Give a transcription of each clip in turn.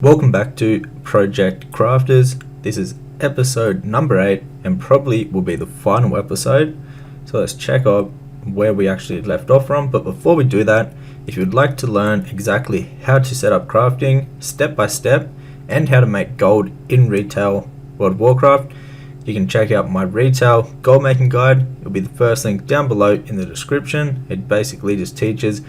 Welcome back to Project Crafters. This is episode number 8 and probably will be the final episode. So let's check out where we actually left off from. But before we do that, if you'd like to learn exactly how to set up crafting step by step and how to make gold in retail World of Warcraft, you can check out my retail gold making guide. It'll be the first link down below in the description. It basically just teaches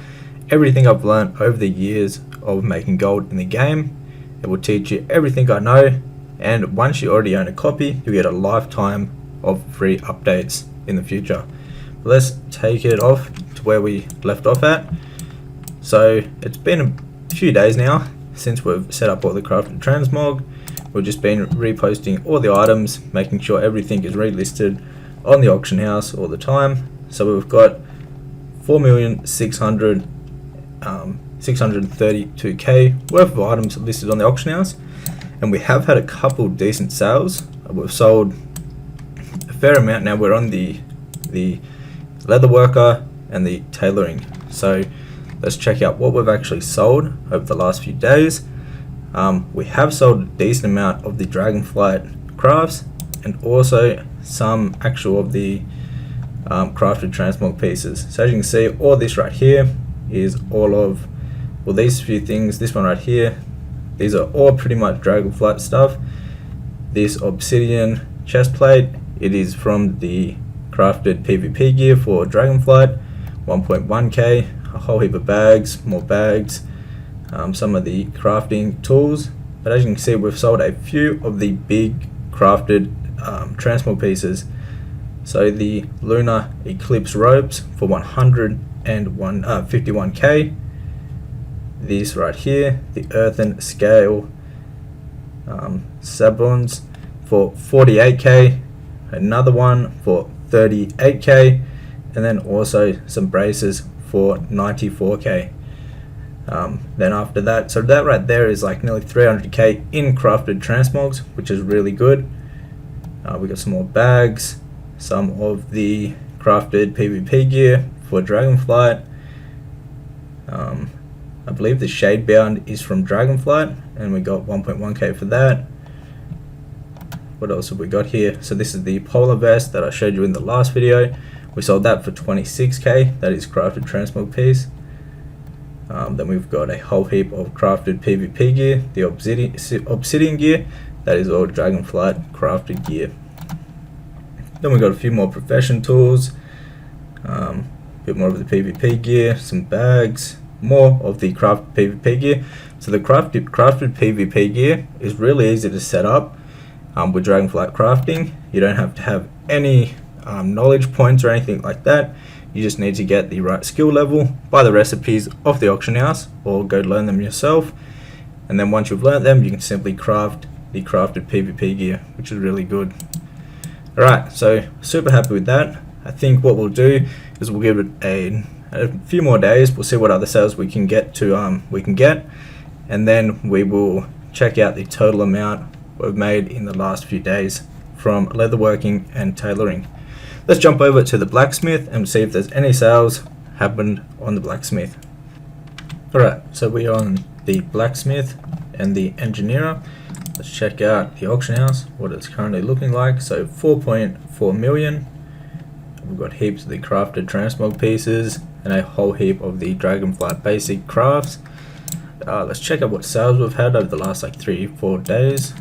everything I've learned over the years of making gold in the game. It will teach you everything I know, and once you already own a copy, you get a lifetime of free updates in the future. Let's take it off to where we left off at. So it's been a few days now since we've set up all the crafted transmog. We've just been reposting all the items, making sure everything is relisted on the auction house all the time. So we've got 632k worth of items listed on the auction house, and we have had a couple decent sales. We've sold a fair amount now. We're on the leather worker and the tailoring. So let's check out what we've actually sold over the last few days. We have sold a decent amount of the Dragonflight crafts and also some actual of the crafted transmog pieces. So as you can see, all this right here is all of, well, these few things. This one right here, these are all pretty much Dragonflight stuff. This obsidian chest plate, it is from the crafted PvP gear for Dragonflight, 1.1k. A whole heap of bags, more bags, some of the crafting tools. But as you can see, we've sold a few of the big crafted transmog pieces. So the lunar eclipse robes for 151k. These right here, the earthen scale sablons for 48k, another one for 38k, and then also some braces for 94k. Then after that, so that right there is like nearly 300k in crafted transmogs, which is really good. We got some more bags, some of the crafted PvP gear for Dragonflight. I believe the shade bound is from Dragonflight, and we got 1.1k for that. What else have we got here? So this is the polar vest that I showed you in the last video. We sold that for 26k. That is crafted transmog piece. Then we've got a whole heap of crafted PvP gear, the obsidian gear. That is all Dragonflight crafted gear. Then we've got a few more profession tools, a bit more of the PvP gear, some bags, more of the crafted PvP gear. So the crafted PvP gear is really easy to set up with Dragonflight crafting. You don't have to have any knowledge points or anything like that. You just need to get the right skill level, buy the recipes off the auction house, or go learn them yourself. And then once you've learned them, you can simply craft the crafted PvP gear, which is really good. Alright, so super happy with that. I think what we'll do is we'll give it a few more days. We'll see what other sales we can get to and then we will check out the total amount we've made in the last few days from leatherworking and tailoring. Let's jump over to the blacksmith and see if there's any sales happened on the blacksmith. Alright, so we're on the blacksmith and the engineer. Let's check out the auction house, what it's currently looking like. So 4.4 million. We've got heaps of the crafted transmog pieces and a whole heap of the Dragonflight basic crafts. Let's check out what sales we've had over the last like 3-4 days.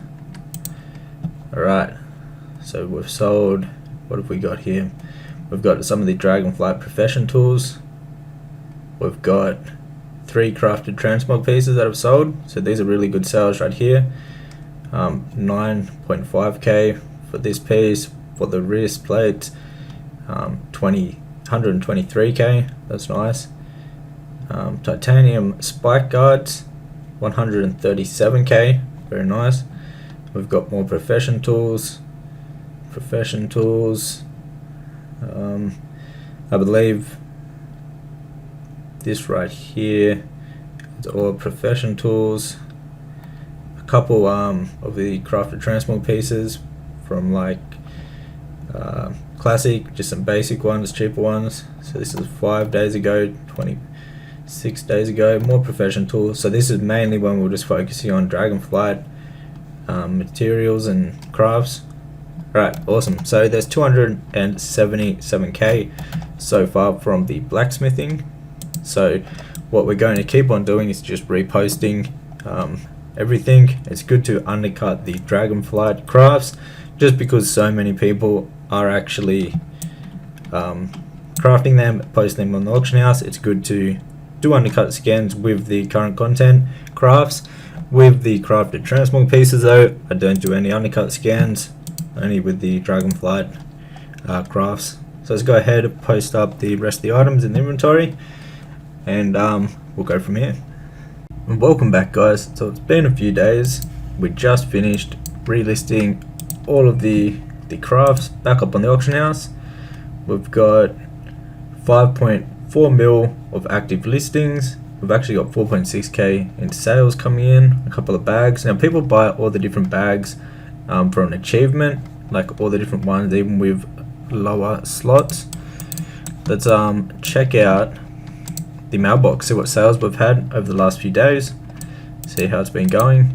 Alright, so we've sold, what have we got here? We've got some of the Dragonflight profession tools. We've got 3 crafted transmog pieces that have sold. So these are really good sales right here. 9.5k for this piece. For the wrist plate, 123k. That's nice. Titanium spike guards, 137k. Very nice. We've got more profession tools. I believe this right here is all profession tools. A couple of the crafted transmog pieces from like classic, just some basic ones, cheaper ones. So this is 5 days ago, 6 days ago. More profession tools. So this is mainly when we're just focusing on Dragonflight materials and crafts. Right, awesome. So there's 277k so far from the blacksmithing. So what we're going to keep on doing is just reposting everything. It's good to undercut the Dragonflight crafts, just because so many people are actually crafting them, posting them on the auction house. It's good to do undercut scans with the current content crafts. With the crafted transmog pieces though, I don't do any undercut scans, only with the Dragonflight crafts. So let's go ahead and post up the rest of the items in the inventory, and we'll go from here. And welcome back, guys. So it's been a few days. We just finished relisting all of the crafts back up on the auction house. We've got 5.4 mil of active listings. We've actually got 4.6k in sales coming in, a couple of bags. Now people buy all the different bags for an achievement, like all the different ones, even with lower slots. Let's check out the mailbox, see what sales we've had over the last few days, see how it's been going.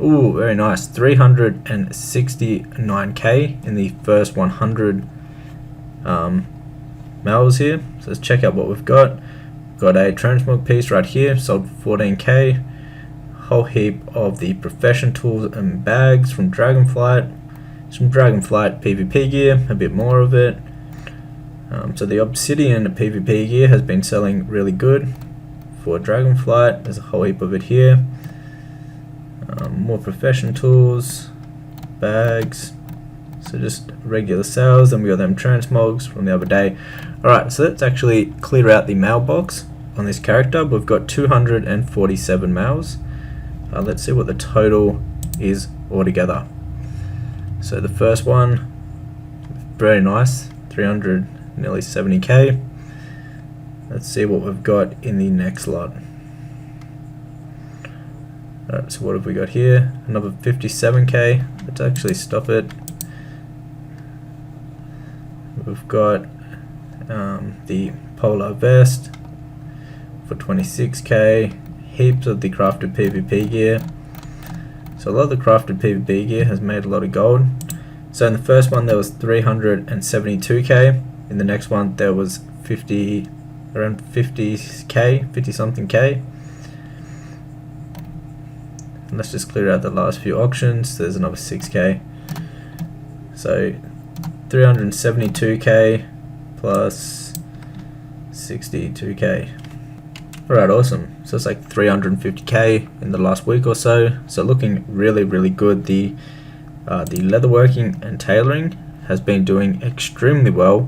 Ooh, very nice. 369k in the first 100 mails here. So let's check out what we've got. Got a transmog piece right here, sold 14k. Whole heap of the profession tools and bags from Dragonflight. Some Dragonflight PvP gear, a bit more of it. So the obsidian PvP gear has been selling really good for Dragonflight. There's a whole heap of it here. More profession tools, bags. So just regular sales. Then we got them transmogs from the other day. Alright, so let's actually clear out the mailbox on this character. We've got 247 mails. Let's see what the total is altogether. So the first one, very nice, 300, nearly 70k. Let's see what we've got in the next lot. Alright, so what have we got here? Another 57k. Let's actually stop it. We've got the polar vest for 26k. Heaps of the crafted PvP gear. So a lot of the crafted PvP gear has made a lot of gold. So in the first one there was 372k. In the next one there was around 50k, 50 something k. And let's just clear out the last few auctions. There's another 6k. So 372k plus 62k. Alright, awesome. So it's like 350k in the last week or so. So looking really, really good. The leatherworking and tailoring has been doing extremely well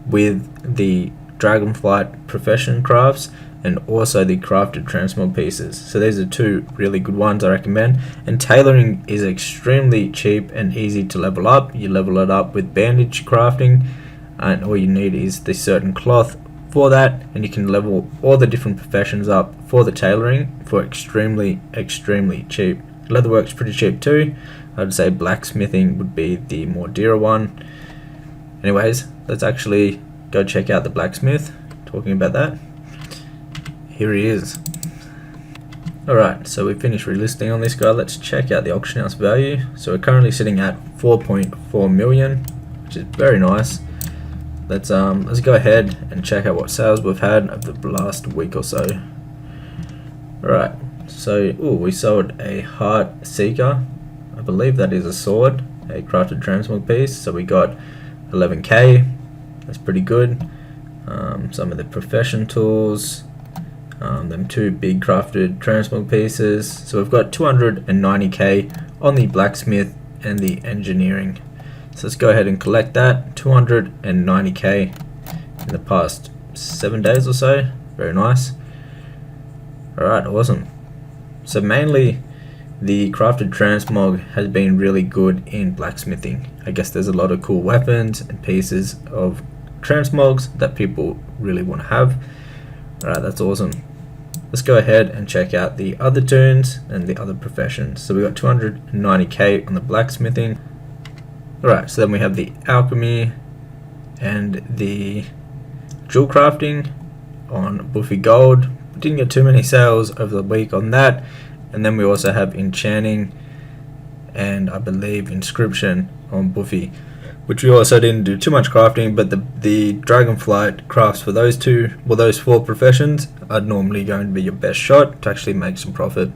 with the Dragonflight profession crafts and also the crafted transmog pieces. So these are two really good ones I recommend. And tailoring is extremely cheap and easy to level up. You level it up with bandage crafting, and all you need is the certain cloth for that, and you can level all the different professions up for the tailoring for extremely cheap. Leatherwork's pretty cheap too. I'd say blacksmithing would be the more dearer one. Anyways, let's actually go check out the blacksmith. Talking about that, here he is. Alright, so we finished relisting on this guy. Let's check out the auction house value. So we're currently sitting at 4.4 million, which is very nice. Let's go ahead and check out what sales we've had over the last week or so. Alright, so we sold a Heart Seeker. I believe that is a sword, a crafted transmog piece. So we got 11k. That's pretty good. Some of the profession tools, them two big crafted transmog pieces. So we've got 290k on the blacksmith and the engineering. So let's go ahead and collect that. 290k in the past 7 days or so. Very nice. Alright, awesome. So mainly the crafted transmog has been really good in blacksmithing. I guess there's a lot of cool weapons and pieces of transmogs that people really want to have. Alright, that's awesome. Let's go ahead and check out the other toons and the other professions. So we got 290k on the blacksmithing. Alright, so then we have the alchemy and the jewel crafting on Buffy Gold. didn't get too many sales over the week on that. And then we also have enchanting and I believe inscription on Buffy, which we also didn't do too much crafting, but the Dragonflight crafts for those those 4 professions are normally going to be your best shot to actually make some profit.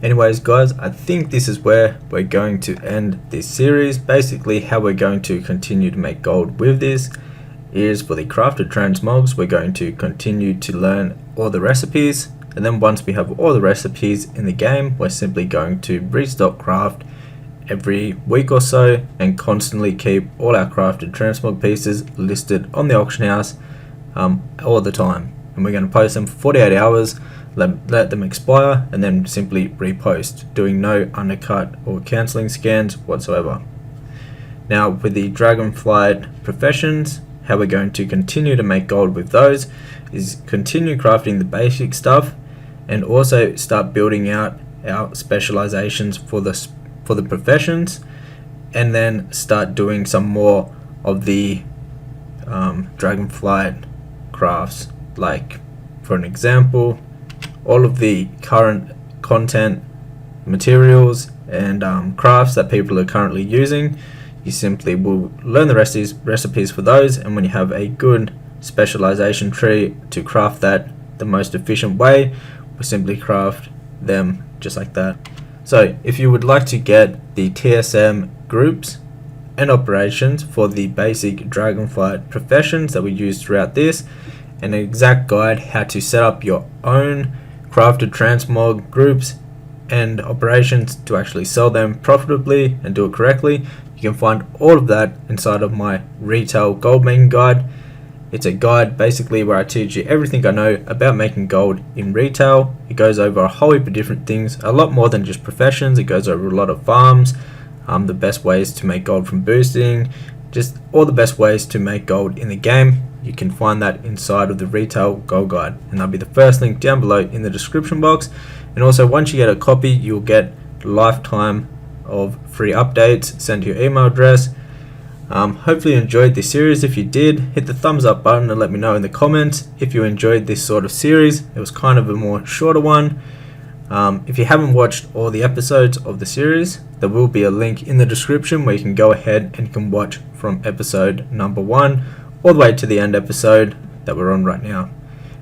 Anyways guys, I think this is where we're going to end this series. Basically how we're going to continue to make gold with this is for the crafted transmogs, we're going to continue to learn all the recipes, and then once we have all the recipes in the game, we're simply going to restock craft every week or so and constantly keep all our crafted transmog pieces listed on the auction house all the time, and we're going to post them for 48 hours, let them expire, and then simply repost, doing no undercut or cancelling scans whatsoever. Now with the Dragonflight professions, how we're going to continue to make gold with those is continue crafting the basic stuff and also start building out our specializations for the professions, and then start doing some more of the Dragonflight crafts. Like for an example, all of the current content materials and crafts that people are currently using, you simply will learn the recipes for those, and when you have a good specialization tree to craft that the most efficient way, we simply craft them just like that. So if you would like to get the TSM groups and operations for the basic Dragonflight professions that we use throughout this, and an exact guide how to set up your own crafted transmog groups and operations to actually sell them profitably and do it correctly, you can find all of that inside of my retail gold making guide. It's a guide basically where I teach you everything I know about making gold in retail. It goes over a whole heap of different things, a lot more than just professions. It goes over a lot of farms, the best ways to make gold from boosting, just all the best ways to make gold in the game. You can find that inside of the retail gold guide, and that'll be the first link down below in the description box. And also once you get a copy, you'll get lifetime of free updates sent to your email address. Hopefully you enjoyed this series. If you did, hit the thumbs up button and let me know in the comments if you enjoyed this sort of series. It was kind of a more shorter one. If you haven't watched all the episodes of the series, there will be a link in the description where you can go ahead and can watch from episode number 1 all the way to the end episode that we're on right now.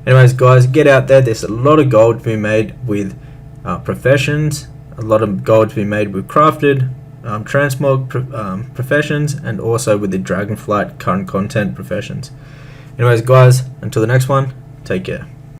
Anyways guys, get out there. There's a lot of gold to be made with professions, a lot of gold to be made with crafted transmog professions, and also with the Dragonflight current content professions. Anyways guys, until the next one, take care.